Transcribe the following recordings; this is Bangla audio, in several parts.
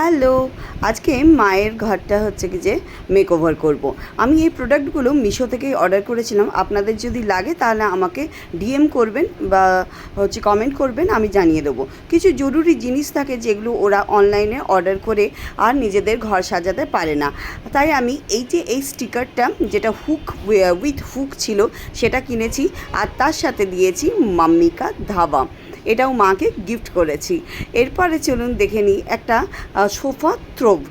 হ্যালো, আজকে মায়ের ঘরটা হচ্ছে কি যে মেকওভার করব। আমি এই প্রোডাক্টগুলো মিশো থেকেই অর্ডার করেছিলাম। আপনাদের যদি লাগে তাহলে আমাকে ডিএম করবেন বা কমেন্ট করবেন, আমি জানিয়ে দেবো। কিছু জরুরি জিনিস থাকে যেগুলো ওরা অনলাইনে অর্ডার করে আর নিজেদের ঘর সাজাতে পারে না। তাই আমি এই স্টিকারটা, যেটা উইথ হুক ছিল, সেটা কিনেছি। আর তার সাথে দিয়েছি মাম্মি কা ধাবা, এটাও মাকে গিফট করেছি। এরপরে চলুন দেখে নিই একটা সোফা থ্রোব।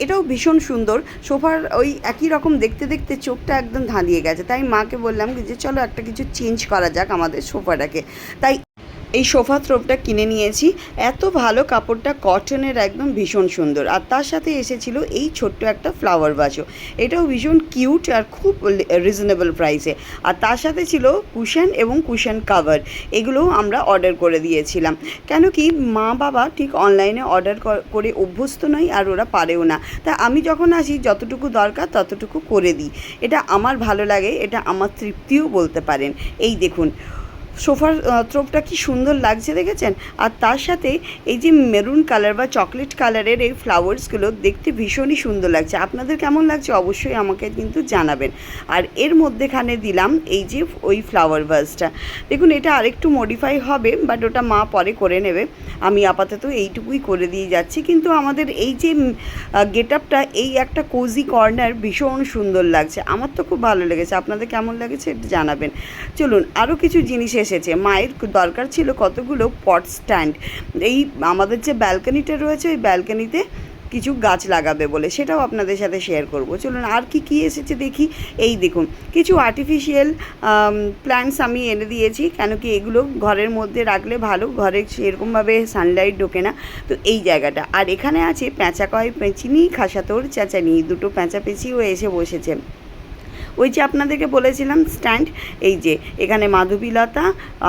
এটাও ভীষণ সুন্দর। সোফার ওই একই রকম দেখতে দেখতে চোখটা একদম ধাঁধিয়ে গেছে, তাই মাকে বললাম যে চলো একটা কিছু চেঞ্জ করা যাক আমাদের সোফাটাকে। তাই এই সোফা থ্রোবটা কিনে নিয়েছি। এত ভালো, কাপড়টা কটনের, একদম ভীষণ সুন্দর। আর তার সাথে এসেছিলো এই ছোট্ট একটা ফ্লাওয়ার ভাসও, এটাও ভীষণ কিউট আর খুব রিজনেবল প্রাইসে। আর তার সাথে ছিল কুশন এবং কুশন কাভার, এগুলোও আমরা অর্ডার করে দিয়েছিলাম। কেন কি মা বাবা ঠিক অনলাইনে অর্ডার করে অভ্যস্ত নয়, আর ওরা পারেও না। তা আমি যখন আসি যতটুকু দরকার ততটুকু করে দিই। এটা আমার ভালো লাগে, এটা আমার তৃপ্তিও বলতে পারেন। এই দেখুন সোফার থ্রোবটা কি সুন্দর লাগছে, দেখেছেন? আর তার সাথে এই যে মেরুন কালার বা চকলেট কালারের এই ফ্লাওয়ার্সগুলো দেখতে ভীষণই সুন্দর লাগছে। আপনাদের কেমন লাগছে অবশ্যই আমাকে কিন্তু জানাবেন। আর এর মধ্যেখানে দিলাম এই যে ওই ফ্লাওয়ার ভাসটা। দেখুন এটা আরেকটু মডিফাই হবে, বাট ওটা মা পরে করে নেবে। আমি আপাতত এইটুকুই করে দিয়ে যাচ্ছি। কিন্তু আমাদের এই যে গেট আপটা, এই একটা কোজি কর্নার ভীষণ সুন্দর লাগছে। আমার তো খুব ভালো লেগেছে, আপনাদের কেমন লেগেছে এটা জানাবেন। চলুন আরও কিছু জিনিস এসেছে। মায়ের দরকার ছিল কতগুলো পট স্ট্যান্ড। এই আমাদের যে ব্যালকনিটা রয়েছে, ওই ব্যালকনিতে কিছু গাছ লাগাবে বলে, সেটাও আপনাদের সাথে শেয়ার করব। চলুন আর কি এসেছে দেখি। এই দেখুন কিছু আর্টিফিশিয়াল প্ল্যান্টস আমি এনে দিয়েছি, কেন কি এগুলো ঘরের মধ্যে রাখলে ভালো, ঘরে সেরকমভাবে সানলাইট ঢোকে না। তো এই জায়গাটা। আর এখানে আছে পেঁচা কয় পেঁচিনি খাসাতোর চেঁচানি, দুটো পেঁচা পেঁচিও এসে বসেছে। ওই যে আপনাদেরকে বলেছিলাম স্ট্যান্ড, এই যে এখানে মাধবীলতা,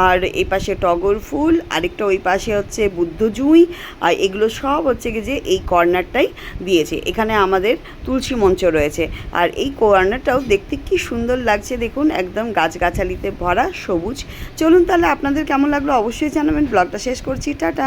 আর এই পাশে টগর ফুল, আরেকটা ওই পাশে হচ্ছে বুদ্ধজুঁই। আর এগুলো সব হচ্ছে কি যে এই কর্নারটাই দিয়েছে। এখানে আমাদের তুলসী মঞ্চ রয়েছে। আর এই কর্নারটাও দেখতে কি সুন্দর লাগছে, দেখুন একদম গাছগাছালিতে ভরা সবুজ। চলুন তাহলে আপনাদের কেমন লাগলো অবশ্যই জানাবেন। ব্লগটা শেষ করছি, টাটা।